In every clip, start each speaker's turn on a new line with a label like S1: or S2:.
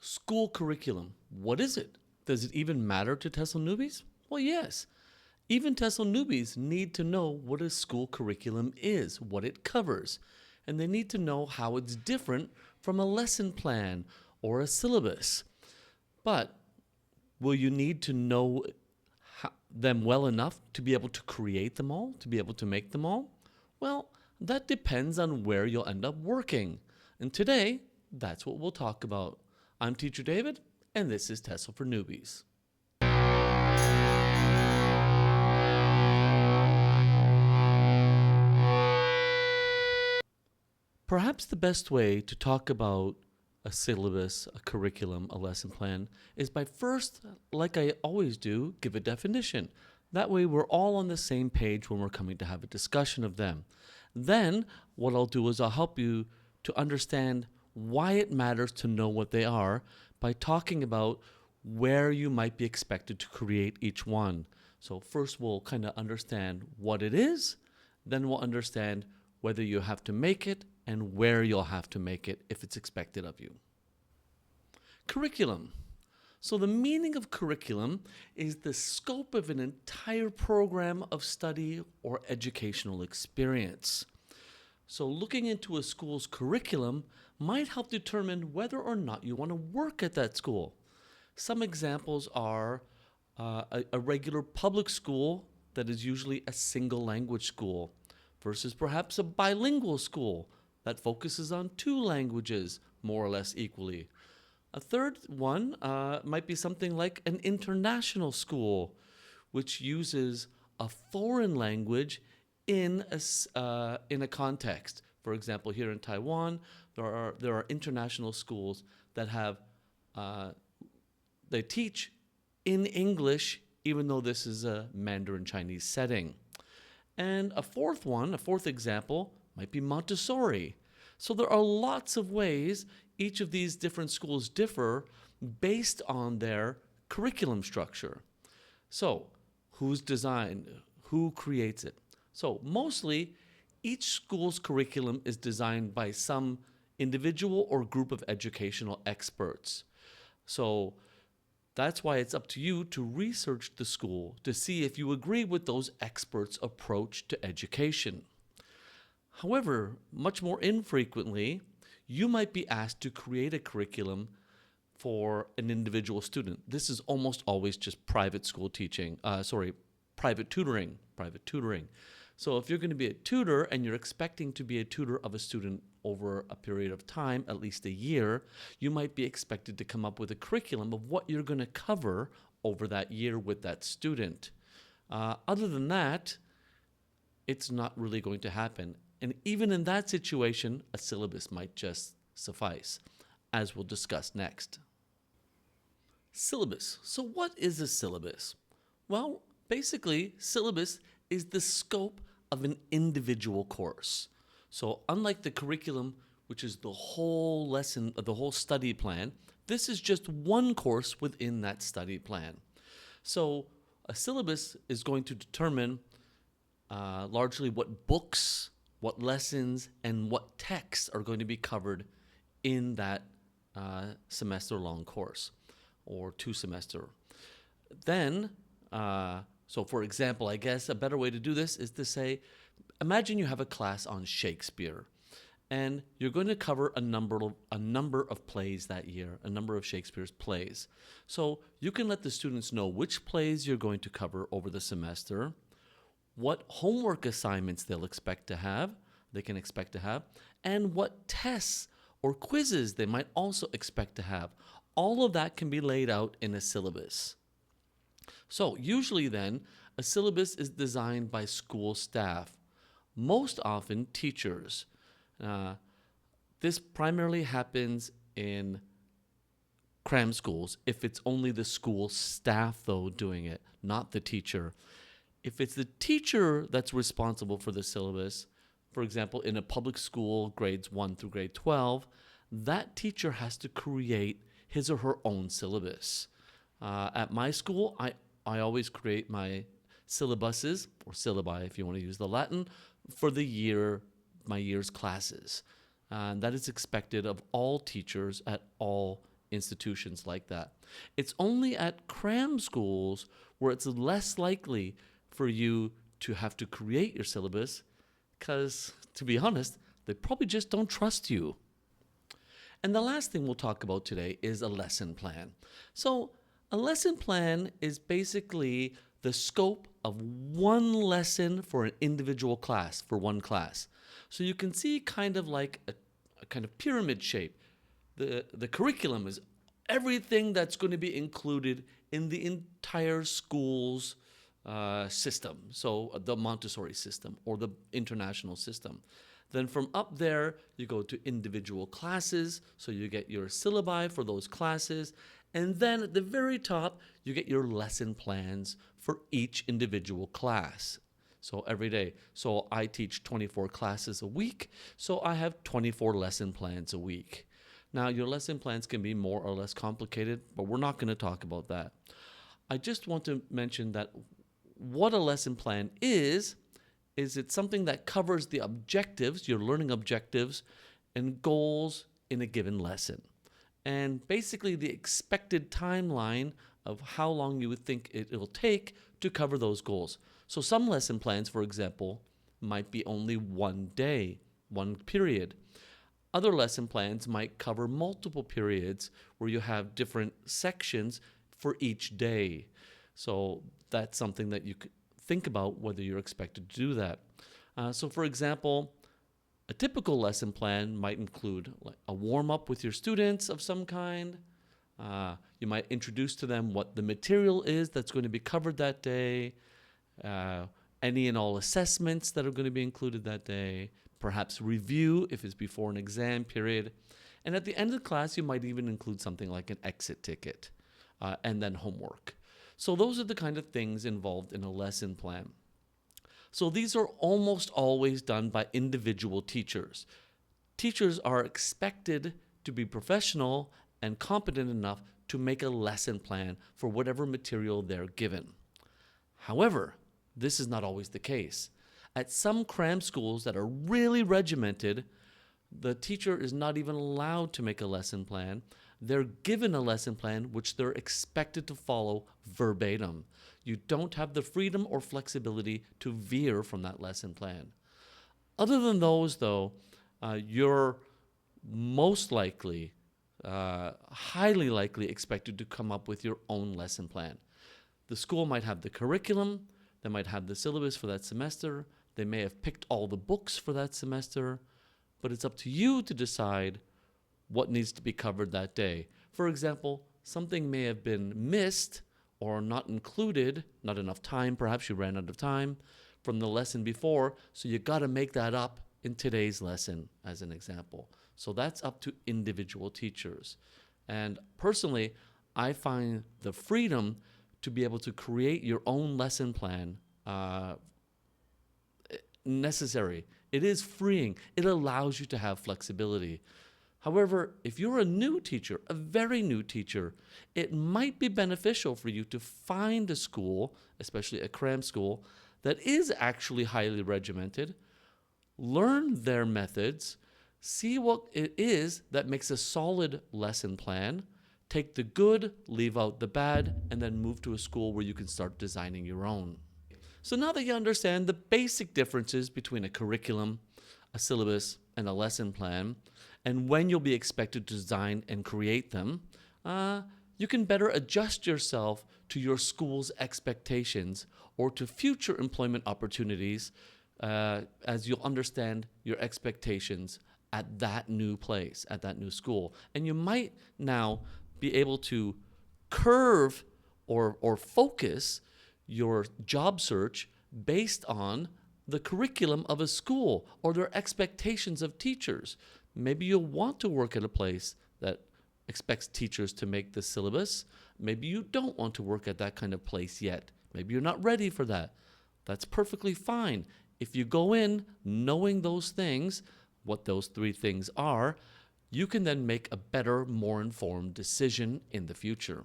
S1: School curriculum. What is it? Does it even matter to TESL newbies? Well, yes. Even TESL newbies need to know what a school curriculum is, what it covers, and they need to know how it's different from a lesson plan or a syllabus. But will you need to know them well enough to be able to create them all, to be able to make them all? Well, that depends on where you'll end up working. And today, that's what we'll talk about. I'm Teacher David, and this is TESL for Newbies. Perhaps the best way to talk about a syllabus, a curriculum, a lesson plan is by first, like I always do, give a definition. That way we're all on the same page when we're coming to have a discussion of them. Then what I'll do is I'll help you to understand why it matters to know what they are by talking about where you might be expected to create each one. So first we'll kind of understand what it is, then we'll understand whether you have to make it and where you'll have to make it if it's expected of you. Curriculum. So the meaning of curriculum is the scope of an entire program of study or educational experience. So looking into a school's curriculum might help determine whether or not you want to work at that school. Some examples are a regular public school that is usually a single language school versus perhaps a bilingual school that focuses on two languages more or less equally. A third one might be something like an international school, which uses a foreign language in a context. For example, here in Taiwan, there are international schools that have they teach in English, even though this is a Mandarin Chinese setting. And a fourth example might be Montessori. So there are lots of ways each of these different schools differ based on their curriculum structure. So who creates it? So mostly each school's curriculum is designed by some individual or group of educational experts. So that's why it's up to you to research the school to see if you agree with those experts' approach to education. However, much more infrequently, you might be asked to create a curriculum for an individual student. This is almost always just private tutoring. So if you're going to be a tutor and you're expecting to be a tutor of a student over a period of time, at least a year, you might be expected to come up with a curriculum of what you're going to cover over that year with that student. Other than that, it's not really going to happen. And even in that situation, a syllabus might just suffice, as we'll discuss next. Syllabus. So what is a syllabus? Well, basically, syllabus is the scope of an individual course. So unlike the curriculum, which is the whole lesson, the whole study plan, this is just one course within that study plan. So a syllabus is going to determine largely what books, what lessons, and what texts are going to be covered in that semester-long course or 2-semester. Then, so for example, I guess a better way to do this is to say, imagine you have a class on Shakespeare, and you're going to cover a number of plays that year, a number of Shakespeare's plays. So you can let the students know which plays you're going to cover over the semester, what homework assignments they can expect to have, and what tests or quizzes they might also expect to have. All of that can be laid out in a syllabus. So usually then, a syllabus is designed by school staff, most often teachers. This primarily happens in cram schools, if it's only the school staff, though, doing it, not the teacher. If it's the teacher that's responsible for the syllabus, for example, in a public school, grades 1 through grade 12, that teacher has to create his or her own syllabus. At my school, I always create my syllabuses, or syllabi if you want to use the Latin, for my year's classes. And that is expected of all teachers at all institutions like that. It's only at cram schools where it's less likely for you to have to create your syllabus because, to be honest, they probably just don't trust you. And the last thing we'll talk about today is a lesson plan. So a lesson plan is basically the scope of one lesson for an individual class, for one class. So you can see kind of like a kind of pyramid shape. The curriculum is everything that's going to be included in the entire school's system. So the Montessori system or the international system. Then from up there, you go to individual classes. So you get your syllabi for those classes. And then at the very top, you get your lesson plans for each individual class. So every day. So I teach 24 classes a week. So I have 24 lesson plans a week. Now, your lesson plans can be more or less complicated, but we're not going to talk about that. I just want to mention that what a lesson plan is it's something that covers the objectives, your learning objectives and goals in a given lesson. And basically the expected timeline of how long you would think it will take to cover those goals. So some lesson plans, for example, might be only one day, one period. Other lesson plans might cover multiple periods where you have different sections for each day. So that's something that you could think about whether you're expected to do that. So for example, a typical lesson plan might include like a warm-up with your students of some kind. You might introduce to them what the material is that's going to be covered that day, any and all assessments that are going to be included that day, perhaps review if it's before an exam period. And at the end of the class, you might even include something like an exit ticket and then homework. So those are the kind of things involved in a lesson plan. So these are almost always done by individual teachers. Teachers are expected to be professional and competent enough to make a lesson plan for whatever material they're given. However, this is not always the case. At some cram schools that are really regimented, the teacher is not even allowed to make a lesson plan. They're given a lesson plan which they're expected to follow verbatim. You don't have the freedom or flexibility to veer from that lesson plan. Other than those, though, you're most likely, highly likely expected to come up with your own lesson plan. The school might have the curriculum, they might have the syllabus for that semester, they may have picked all the books for that semester, but it's up to you to decide what needs to be covered that day. For example, something may have been missed or not included, not enough time, perhaps you ran out of time from the lesson before, so you got to make that up in today's lesson as an example. So that's up to individual teachers. And personally, I find the freedom to be able to create your own lesson plan necessary. It is freeing. It allows you to have flexibility. However, if you're a new teacher, a very new teacher, it might be beneficial for you to find a school, especially a cram school, that is actually highly regimented, learn their methods, see what it is that makes a solid lesson plan, take the good, leave out the bad, and then move to a school where you can start designing your own. So now that you understand the basic differences between a curriculum, a syllabus, and a lesson plan, and when you'll be expected to design and create them, you can better adjust yourself to your school's expectations or to future employment opportunities as you'll understand your expectations at that new place, at that new school. And you might now be able to curve or focus your job search based on the curriculum of a school or their expectations of teachers. Maybe you'll want to work at a place that expects teachers to make the syllabus. Maybe you don't want to work at that kind of place yet. Maybe you're not ready for that. That's perfectly fine. If you go in knowing those things, what those three things are, you can then make a better, more informed decision in the future.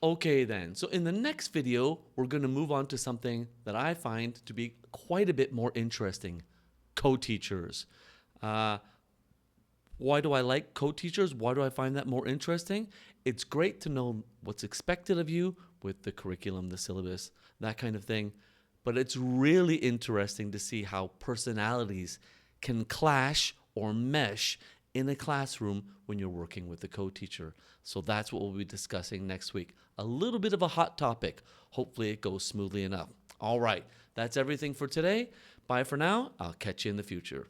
S1: Okay then, so in the next video, we're going to move on to something that I find to be quite a bit more interesting. Co-teachers. Why do I like co-teachers? Why do I find that more interesting? It's great to know what's expected of you with the curriculum, the syllabus, that kind of thing. But it's really interesting to see how personalities can clash or mesh in a classroom when you're working with a co-teacher. So that's what we'll be discussing next week. A little bit of a hot topic. Hopefully it goes smoothly enough. All right, that's everything for today. Bye for now. I'll catch you in the future.